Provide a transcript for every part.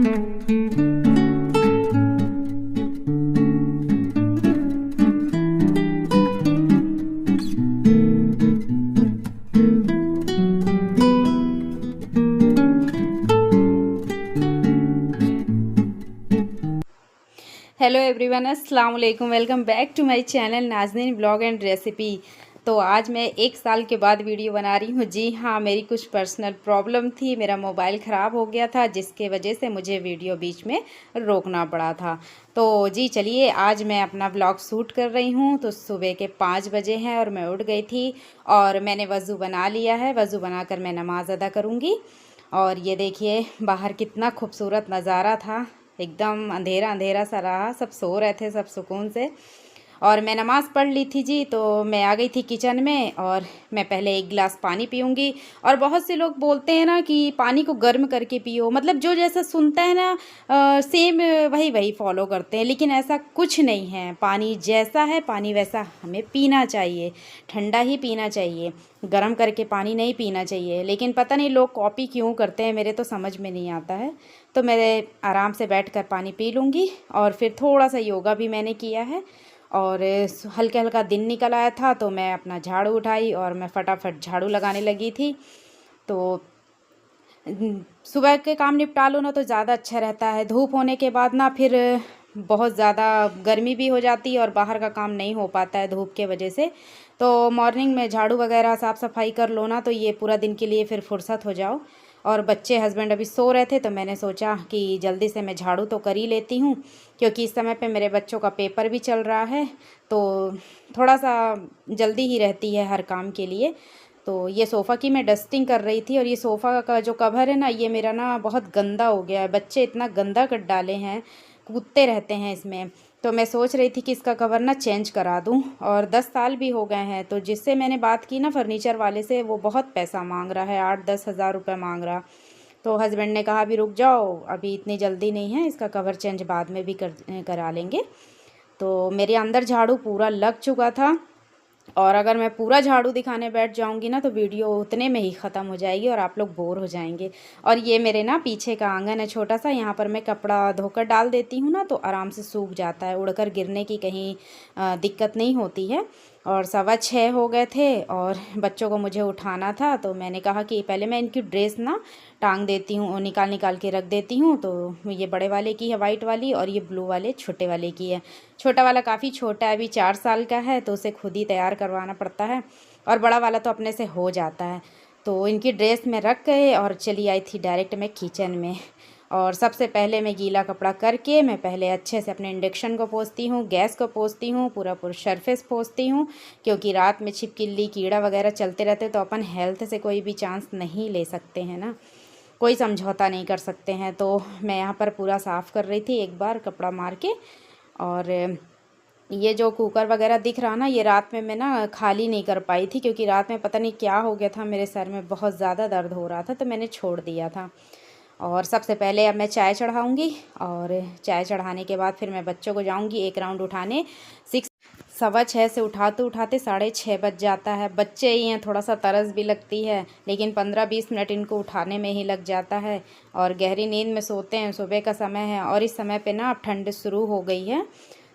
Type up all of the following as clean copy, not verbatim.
Hello everyone, अस्सलाम वालेकुम। Welcome back to my channel Nazneen blog and recipe. तो आज मैं 1 साल के बाद वीडियो बना रही हूँ। जी हाँ, मेरी कुछ पर्सनल प्रॉब्लम थी। मेरा मोबाइल ख़राब हो गया था, जिसके वजह से मुझे वीडियो बीच में रोकना पड़ा था। तो जी चलिए, आज मैं अपना ब्लॉग शूट कर रही हूँ। तो सुबह के 5 बजे हैं और मैं उठ गई थी और मैंने वज़ू बना लिया है। वज़ू बनाकर मैं नमाज़ अदा करूँगी। और ये देखिए बाहर कितना खूबसूरत नज़ारा था। एकदम अंधेरा अंधेरा सा रहा, सब सो रहे थे सब सुकून से। और मैं नमाज़ पढ़ ली थी जी, तो मैं आ गई थी किचन में और मैं पहले 1 गिलास पानी पीऊँगी। और बहुत से लोग बोलते हैं ना कि पानी को गर्म करके पियो, मतलब जो जैसा सुनता है ना सेम वही वही फॉलो करते हैं। लेकिन ऐसा कुछ नहीं है, पानी जैसा है पानी वैसा हमें पीना चाहिए, ठंडा ही पीना चाहिए, गर्म करके पानी नहीं पीना चाहिए। लेकिन पता नहीं लोग कॉपी क्यों करते हैं, मेरे तो समझ में नहीं आता है। तो मैं आराम से बैठकर पानी पी लूँगी। और फिर थोड़ा सा योगा भी मैंने किया है और हल्का हल्का दिन निकल आया था, तो मैं अपना झाड़ू उठाई और मैं फटाफट झाड़ू लगाने लगी थी। तो सुबह के काम निपटा लो ना तो ज़्यादा अच्छा रहता है। धूप होने के बाद ना फिर बहुत ज़्यादा गर्मी भी हो जाती है और बाहर का काम नहीं हो पाता है धूप के वजह से। तो मॉर्निंग में झाड़ू वगैरह साफ़ सफाई कर लो ना तो ये पूरा दिन के लिए फिर फुर्सत हो जाओ। और बच्चे हस्बैंड अभी सो रहे थे, तो मैंने सोचा कि जल्दी से मैं झाड़ू तो कर ही लेती हूँ, क्योंकि इस समय पे मेरे बच्चों का पेपर भी चल रहा है। तो थोड़ा सा जल्दी ही रहती है हर काम के लिए। तो ये सोफ़ा की मैं डस्टिंग कर रही थी और ये सोफ़ा का जो कवर है ना, ये मेरा ना बहुत गंदा हो गया है। बच्चे इतना गंदा कर डाले हैं, कूदते रहते हैं इसमें। तो मैं सोच रही थी कि इसका कवर ना चेंज करा दूं। और 10 साल भी हो गए हैं। तो जिससे मैंने बात की ना फर्नीचर वाले से, वो बहुत पैसा मांग रहा है, 8-10 हज़ार रुपये मांग रहा। तो हस्बैंड ने कहा अभी रुक जाओ, अभी इतनी जल्दी नहीं है, इसका कवर चेंज बाद में भी करा लेंगे। तो मेरे अंदर झाड़ू पूरा लग चुका था और अगर मैं पूरा झाड़ू दिखाने बैठ जाऊंगी ना तो वीडियो उतने में ही ख़त्म हो जाएगी और आप लोग बोर हो जाएंगे। और ये मेरे ना पीछे का आंगन है छोटा सा, यहाँ पर मैं कपड़ा धोकर डाल देती हूँ ना तो आराम से सूख जाता है, उड़कर गिरने की कहीं दिक्कत नहीं होती है। और 6:15 हो गए थे और बच्चों को मुझे उठाना था, तो मैंने कहा कि पहले मैं इनकी ड्रेस ना टांग देती हूँ और निकाल निकाल के रख देती हूँ। तो ये बड़े वाले की है वाइट वाली और ये ब्लू वाले छोटे वाले की है। छोटा वाला काफ़ी छोटा है, अभी 4 साल का है, तो उसे खुद ही तैयार करवाना पड़ता है। और बड़ा वाला तो अपने से हो जाता है। तो इनकी ड्रेस में रख गए और चली आई थी डायरेक्ट मैं किचन में। और सबसे पहले मैं गीला कपड़ा करके मैं पहले अच्छे से अपने इंडक्शन को पोंछती हूँ, गैस को पोंछती हूँ, पूरा सरफेस पोंछती हूँ, क्योंकि रात में छिपकली कीड़ा वगैरह चलते रहते तो अपन हेल्थ से कोई भी चांस नहीं ले सकते हैं ना, कोई समझौता नहीं कर सकते हैं। तो मैं यहाँ पर पूरा साफ़ कर रही थी एक बार कपड़ा मार के। और ये जो कुकर वगैरह दिख रहा ना, ये रात में मैं ना खाली नहीं कर पाई थी, क्योंकि रात में पता नहीं क्या हो गया था, मेरे सर में बहुत ज़्यादा दर्द हो रहा था, तो मैंने छोड़ दिया था। और सबसे पहले अब मैं चाय चढ़ाऊँगी और चाय चढ़ाने के बाद फिर मैं बच्चों को जाऊँगी एक राउंड उठाने। 6:15 से उठाते उठाते 6:30 बज जाता है। बच्चे ही हैं, थोड़ा सा तरस भी लगती है, लेकिन 15-20 मिनट इनको उठाने में ही लग जाता है। और गहरी नींद में सोते हैं, सुबह का समय है और इस समय पे ना अब ठंड शुरू हो गई है,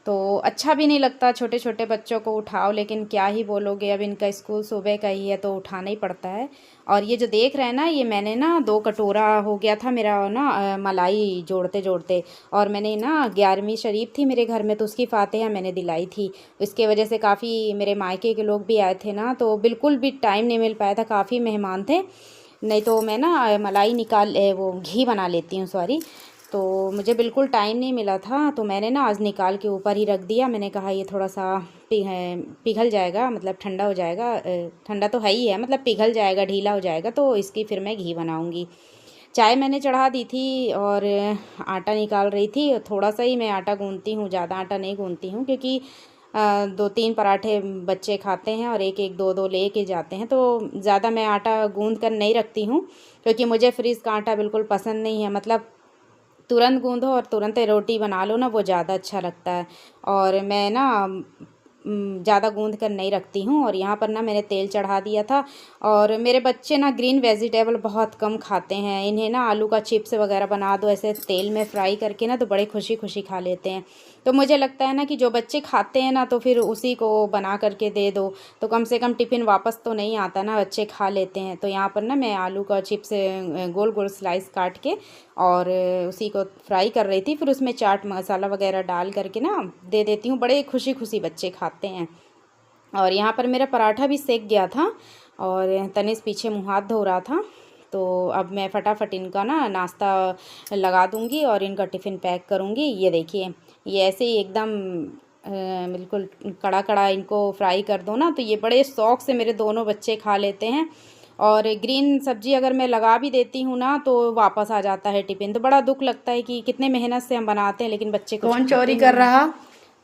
तो अच्छा भी नहीं लगता छोटे छोटे बच्चों को उठाओ। लेकिन क्या ही बोलोगे, अब इनका स्कूल सुबह का ही है तो उठाना ही पड़ता है। और ये जो देख रहे हैं ना, ये मैंने ना 2 कटोरा हो गया था मेरा ना मलाई जोड़ते जोड़ते। और मैंने ना 11वीं शरीफ थी मेरे घर में, तो उसकी फातिहा मैंने दिलाई थी। इसके वजह से काफ़ी मेरे मायके के लोग भी आए थे ना, तो बिल्कुल भी टाइम नहीं मिल पाया था, काफ़ी मेहमान थे। नहीं तो मैं ना मलाई वो घी बना लेती हूँ, सॉरी। तो मुझे बिल्कुल टाइम नहीं मिला था, तो मैंने ना आज निकाल के ऊपर ही रख दिया। मैंने कहा ये थोड़ा सा पिघल जाएगा, मतलब ठंडा हो जाएगा, ठंडा तो है ही है, मतलब पिघल जाएगा, ढीला हो जाएगा, तो इसकी फिर मैं घी बनाऊंगी। चाय मैंने चढ़ा दी थी और आटा निकाल रही थी। थोड़ा सा ही मैं आटा गूंथती हूँ, ज़्यादा आटा नहीं गूंथती हूँ, क्योंकि 2-3 पराठे बच्चे खाते हैं और एक एक 2-2 ले के जाते हैं, तो ज़्यादा मैं आटा गूंथ कर नहीं रखती हूँ, क्योंकि मुझे फ्रीज़ का आटा बिल्कुल पसंद नहीं है। मतलब तुरंत गूंदो और तुरंत रोटी बना लो ना, वो ज़्यादा अच्छा लगता है। और मैं ना ज़्यादा गूंद कर नहीं रखती हूँ। और यहाँ पर ना मैंने तेल चढ़ा दिया था। और मेरे बच्चे ना ग्रीन वेजिटेबल बहुत कम खाते हैं, इन्हें ना आलू का चिप्स वगैरह बना दो ऐसे तेल में फ्राई करके ना तो बड़े खुशी खुशी खा लेते हैं। तो मुझे लगता है ना कि जो बच्चे खाते हैं ना तो फिर उसी को बना करके दे दो, तो कम से कम टिफ़िन वापस तो नहीं आता ना, बच्चे खा लेते हैं। तो यहाँ पर ना मैं आलू का चिप्स गोल गोल स्लाइस काट के और उसी को फ्राई कर रही थी। फिर उसमें चाट मसाला वगैरह डाल करके ना दे देती हूँ, बड़े खुशी खुशी बच्चे खाते हैं। और यहाँ पर मेरा पराठा भी सेक गया था और तनिष पीछे मुँह हाथ धो रहा था। तो अब मैं फटाफट इनका ना नाश्ता लगा दूँगी और इनका टिफ़िन पैक करूँगी। ये देखिए, ये ऐसे ही एकदम बिल्कुल कड़ा कड़ा इनको फ्राई कर दो ना तो ये बड़े शौक़ से मेरे दोनों बच्चे खा लेते हैं। और ग्रीन सब्ज़ी अगर मैं लगा भी देती हूँ ना तो वापस आ जाता है टिफ़िन, तो बड़ा दुख लगता है कि कितने मेहनत से हम बनाते हैं लेकिन बच्चे कुछ कौन खाते चोरी नहीं कर हैं। रहा?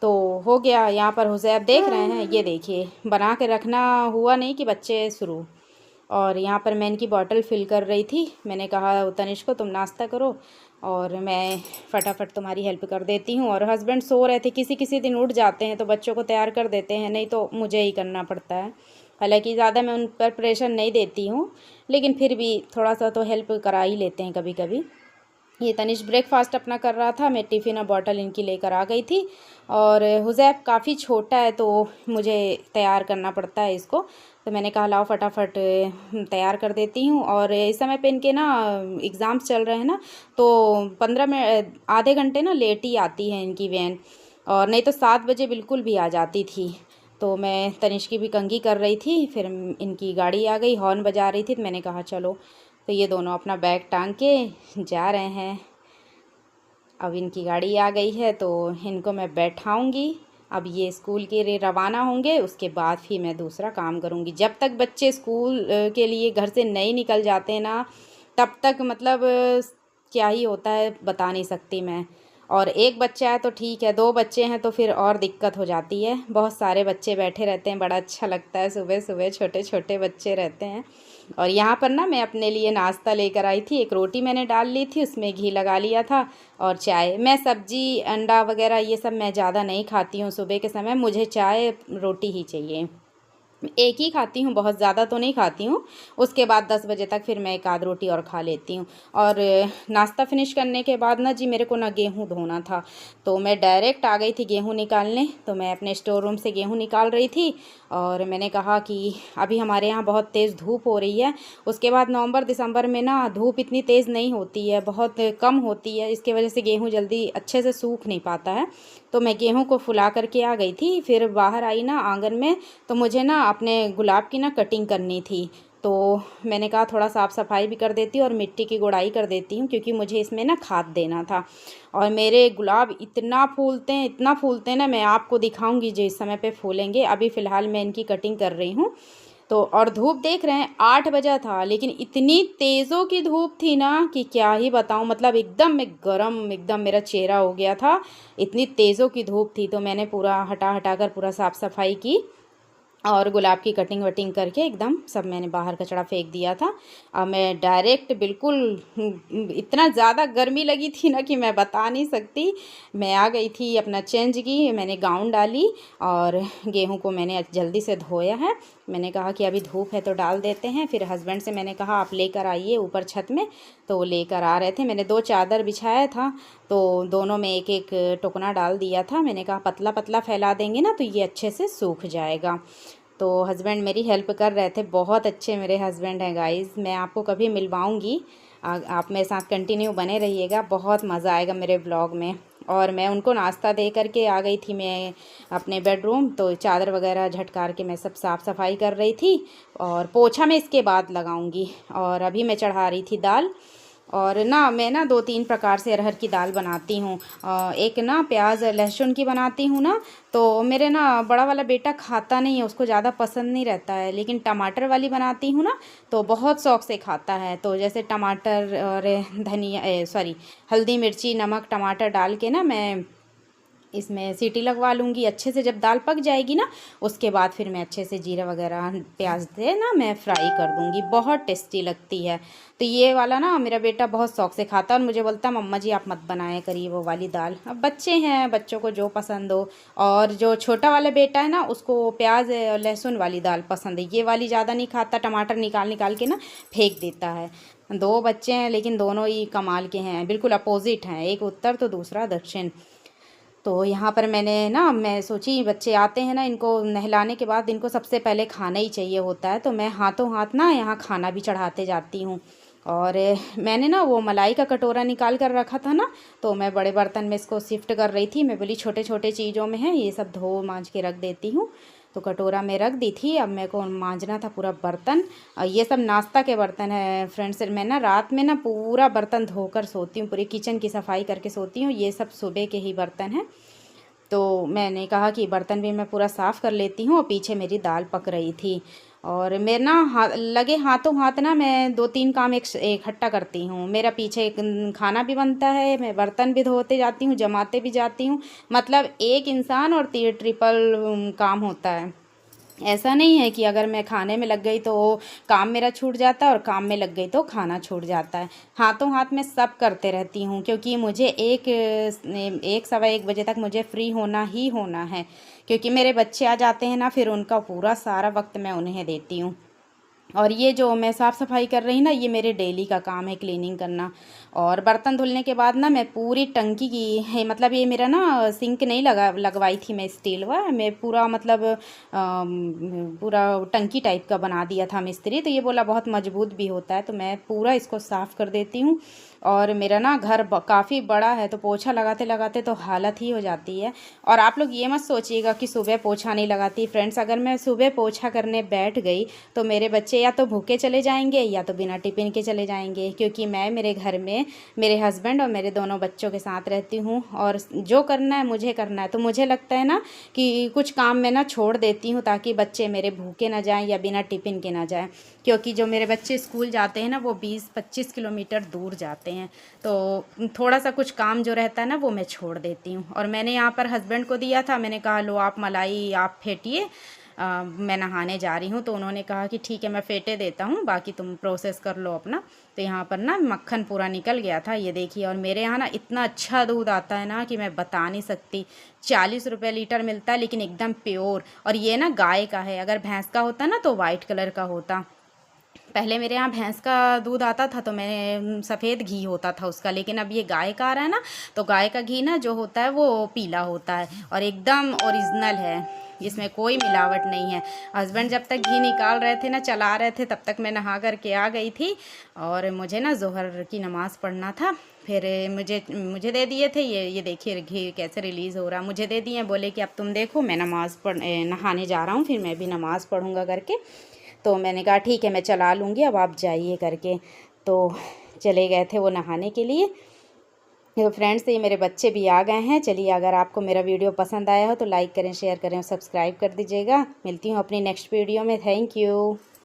तो हो गया, यहाँ पर हुज़ैफ देख रहे हैं, ये देखिए बना के रखना हुआ नहीं कि बच्चे शुरू। और यहाँ पर मैं इनकी बॉटल फिल कर रही थी, मैंने कहा तनिष को तुम नाश्ता करो और मैं फटाफट तुम्हारी हेल्प कर देती हूँ। और हस्बैंड सो रहे थे, किसी किसी दिन उठ जाते हैं तो बच्चों को तैयार कर देते हैं, नहीं तो मुझे ही करना पड़ता है। हालांकि ज़्यादा मैं उन पर प्रेशर नहीं देती हूँ, लेकिन फिर भी थोड़ा सा तो हेल्प करा ही लेते हैं कभी कभी। ये तनिष ब्रेकफास्ट अपना कर रहा था, मैं टिफ़िन और बॉटल इनकी लेकर आ गई थी। और हुज़ैफ काफ़ी छोटा है तो मुझे तैयार करना पड़ता है इसको, तो मैंने कहा लाओ फटाफट तैयार कर देती हूँ। और इस समय पे इनके ना एग्ज़ाम्स चल रहे हैं ना, तो 15 मिनट आधे घंटे ना लेट ही आती है इनकी वैन, और नहीं तो 7 बजे बिल्कुल भी आ जाती थी। तो मैं तनिष की भी कंघी कर रही थी, फिर इनकी गाड़ी आ गई, हॉर्न बजा रही थी, तो मैंने कहा चलो। तो ये दोनों अपना बैग टांग के जा रहे हैं। अब इनकी गाड़ी आ गई है तो इनको मैं बैठाऊंगी। अब ये स्कूल के लिए रवाना होंगे, उसके बाद फिर मैं दूसरा काम करूंगी। जब तक बच्चे स्कूल के लिए घर से नहीं निकल जाते ना तब तक मतलब क्या ही होता है बता नहीं सकती मैं। और एक बच्चा है तो ठीक है, 2 बच्चे हैं तो फिर और दिक्कत हो जाती है। बहुत सारे बच्चे बैठे रहते हैं, बड़ा अच्छा लगता है, सुबह सुबह छोटे छोटे बच्चे रहते हैं। और यहाँ पर ना मैं अपने लिए नाश्ता लेकर आई थी, एक रोटी मैंने डाल ली थी, उसमें घी लगा लिया था और चाय। मैं सब्जी अंडा वगैरह ये सब मैं ज़्यादा नहीं खाती हूँ सुबह के समय, मुझे चाय रोटी ही चाहिए। एक ही खाती हूँ, बहुत ज़्यादा तो नहीं खाती हूँ। उसके बाद 10 बजे तक फिर मैं एक आध रोटी और खा लेती हूँ। और नाश्ता फिनिश करने के बाद ना जी मेरे को ना गेहूँ धोना था, तो मैं डायरेक्ट आ गई थी गेहूँ निकालने। तो मैं अपने स्टोर रूम से गेहूँ निकाल रही थी और मैंने कहा कि अभी हमारे यहाँ बहुत तेज़ धूप हो रही है। उसके बाद नवंबर दिसंबर में ना धूप इतनी तेज़ नहीं होती है, बहुत कम होती है, इसकी वजह से गेहूँ जल्दी अच्छे से सूख नहीं पाता है। तो मैं गेहूँ को फुला करके आ गई थी। फिर बाहर आई ना आंगन में, तो मुझे ना अपने गुलाब की ना कटिंग करनी थी। तो मैंने कहा थोड़ा साफ़ सफाई भी कर देती हूँ और मिट्टी की गुड़ाई कर देती हूँ, क्योंकि मुझे इसमें ना खाद देना था। और मेरे गुलाब इतना फूलते हैं, इतना फूलते हैं ना, मैं आपको दिखाऊंगी जो इस समय पे फूलेंगे। अभी फ़िलहाल मैं इनकी कटिंग कर रही हूँ। तो और धूप देख रहे हैं 8 बजा था, लेकिन इतनी तेज़ों की धूप थी ना कि क्या ही बताऊं। मतलब एकदम मैं गरम, एकदम मेरा चेहरा हो गया था, इतनी तेज़ों की धूप थी। तो मैंने पूरा हटा हटा कर पूरा साफ़ सफाई की और गुलाब की कटिंग वटिंग करके एकदम सब मैंने बाहर कचरा फेंक दिया था। अब मैं डायरेक्ट बिल्कुल इतना ज़्यादा गर्मी लगी थी ना कि मैं बता नहीं सकती। मैं आ गई थी, अपना चेंज की, मैंने गाउन डाली और गेहूं को मैंने जल्दी से धोया है। मैंने कहा कि अभी धूप है तो डाल देते हैं। फिर हस्बैंड से मैंने कहा आप लेकर आइए ऊपर छत में, तो वो लेकर आ रहे थे। मैंने 2 चादर बिछाया था तो दोनों में एक एक टुकना डाल दिया था। मैंने कहा पतला पतला फैला देंगे ना तो ये अच्छे से सूख जाएगा। तो हस्बैंड मेरी हेल्प कर रहे थे, बहुत अच्छे मेरे हस्बैंड हैं गाइस। मैं आपको कभी मिलवाऊंगी, आप मेरे साथ कंटिन्यू बने रहिएगा, बहुत मज़ा आएगा मेरे ब्लॉग में। और मैं उनको नाश्ता दे करके आ गई थी मैं अपने बेडरूम। तो चादर वगैरह झटकार के मैं सब साफ़ सफाई कर रही थी और पोछा मैं इसके बाद लगाऊंगी। और अभी मैं चढ़ा रही थी दाल। और ना मैं ना 2-3 प्रकार से अरहर की दाल बनाती हूँ। एक ना प्याज लहसुन की बनाती हूँ ना, तो मेरे ना बड़ा वाला बेटा खाता नहीं है, उसको ज़्यादा पसंद नहीं रहता है। लेकिन टमाटर वाली बनाती हूँ ना तो बहुत शौक से खाता है। तो जैसे टमाटर और धनिया हल्दी मिर्ची नमक टमाटर डाल के ना मैं इसमें सीटी लगवा लूँगी अच्छे से। जब दाल पक जाएगी ना उसके बाद फिर मैं अच्छे से जीरा वगैरह प्याज से ना मैं फ्राई कर दूँगी, बहुत टेस्टी लगती है। तो ये वाला ना मेरा बेटा बहुत शौक से खाता है और मुझे बोलता है मम्मा जी आप मत बनाया करिए वो वाली दाल। अब बच्चे हैं, बच्चों को जो पसंद हो। और जो छोटा वाला बेटा है ना उसको प्याज लहसुन वाली दाल पसंद है, ये वाली ज़्यादा नहीं खाता, टमाटर निकाल निकाल के ना फेंक देता है। 2 बच्चे हैं लेकिन दोनों ही कमाल के हैं, बिल्कुल अपोजिट हैं, एक उत्तर तो दूसरा दक्षिण। तो यहाँ पर मैं सोची बच्चे आते हैं ना, इनको नहलाने के बाद इनको सबसे पहले खाना ही चाहिए होता है, तो मैं हाथों हाथ ना यहाँ खाना भी चढ़ाते जाती हूँ। और मैंने ना वो मलाई का कटोरा निकाल कर रखा था ना, तो मैं बड़े बर्तन में इसको शिफ्ट कर रही थी। मैं बोली छोटे छोटे चीज़ों में है ये सब धो मांज के रख देती हूँ। तो कटोरा में रख दी थी, अब मेरे को मांजना था पूरा बर्तन। ये सब नाश्ता के बर्तन है फ्रेंड्स। मैं ना रात में ना पूरा बर्तन धोकर सोती हूँ, पूरी किचन की सफाई करके सोती हूँ। ये सब सुबह के ही बर्तन हैं। तो मैंने कहा कि बर्तन भी मैं पूरा साफ़ कर लेती हूँ। और पीछे मेरी दाल पक रही थी और मेरे ना लगे हाथों हाथ ना मैं 2-3 काम इकट्ठा करती हूँ। मेरा पीछे खाना भी बनता है, मैं बर्तन भी धोते जाती हूँ, जमाते भी जाती हूँ। मतलब एक इंसान और ट्रिपल काम होता है। ऐसा नहीं है कि अगर मैं खाने में लग गई तो काम मेरा छूट जाता है और काम में लग गई तो खाना छूट जाता है। हाथों हाथ में सब करते रहती हूँ क्योंकि मुझे 1 सवा 1 बजे तक मुझे फ्री होना ही होना है, क्योंकि मेरे बच्चे आ जाते हैं ना, फिर उनका पूरा सारा वक्त मैं उन्हें देती हूँ। और ये जो मैं साफ़ सफाई कर रही ना, ये मेरे डेली का काम है, क्लीनिंग करना। और बर्तन धुलने के बाद ना मैं पूरी टंकी की है, मतलब ये मेरा ना सिंक नहीं लगवाई थी मैं स्टील मैं पूरा मतलब पूरा टंकी टाइप का बना दिया था मिस्त्री। तो ये बोला बहुत मजबूत भी होता है, तो मैं पूरा इसको साफ़ कर देती हूँ। और मेरा ना घर काफ़ी बड़ा है, तो पोछा लगाते लगाते तो हालत ही हो जाती है। और आप लोग ये मत सोचिएगा कि सुबह पोछा नहीं लगाती फ्रेंड्स। अगर मैं सुबह पोछा करने बैठ गई तो मेरे बच्चे या तो भूखे चले जाएंगे या तो बिना टिफ़िन के चले जाएंगे, क्योंकि मैं मेरे घर में मेरे हस्बैंड और मेरे दोनों बच्चों के साथ रहती हूँ। और जो करना है मुझे करना है, तो मुझे लगता है ना कि कुछ काम मैं ना छोड़ देती हूँ ताकि बच्चे मेरे भूखे ना जाएं या बिना टिफ़िन के ना जाएं। क्योंकि जो मेरे बच्चे स्कूल जाते हैं ना वो 20-25 किलोमीटर दूर जाते हैं, तो थोड़ा सा कुछ काम जो रहता है ना वो मैं छोड़ देती हूँ। और मैंने यहाँ पर हस्बैंड को दिया था, मैंने कहा लो आप मलाई आप फेंटिए, मैं नहाने जा रही हूँ। तो उन्होंने कहा कि ठीक है मैं फेंटे देता हूँ, बाकी तुम प्रोसेस कर लो अपना। तो यहाँ पर ना मक्खन पूरा निकल गया था, ये देखिए। और मेरे यहाँ ना इतना अच्छा दूध आता है ना कि मैं बता नहीं सकती। 40 रुपये लीटर मिलता है, लेकिन एकदम प्योर। और ये ना गाय का है, अगर भैंस का होता ना तो वाइट कलर का होता। पहले मेरे यहाँ भैंस का दूध आता था तो मैं सफ़ेद घी होता था उसका, लेकिन अब ये गाय का आ रहा है ना, तो गाय का घी ना जो होता है वो पीला होता है और एकदम ओरिजिनल है, इसमें कोई मिलावट नहीं है। हस्बैंड जब तक घी निकाल रहे थे ना, चला रहे थे, तब तक मैं नहा करके आ गई थी। और मुझे ना ज़ोहर की नमाज़ पढ़ना था, फिर मुझे दे दिए थे ये देखिए घी कैसे रिलीज़ हो रहा, मुझे दे दिए। बोले कि अब तुम देखो मैं नहाने जा रहा हूँ, फिर मैं भी नमाज़ पढ़ूँगा करके। तो मैंने कहा ठीक है मैं चला लूँगी, अब आप जाइए करके। तो चले गए थे वो नहाने के लिए। तो फ्रेंड्स ये मेरे बच्चे भी आ गए हैं। चलिए अगर आपको मेरा वीडियो पसंद आया हो तो लाइक करें, शेयर करें और सब्सक्राइब कर दीजिएगा। मिलती हूँ अपनी नेक्स्ट वीडियो में। Thank you.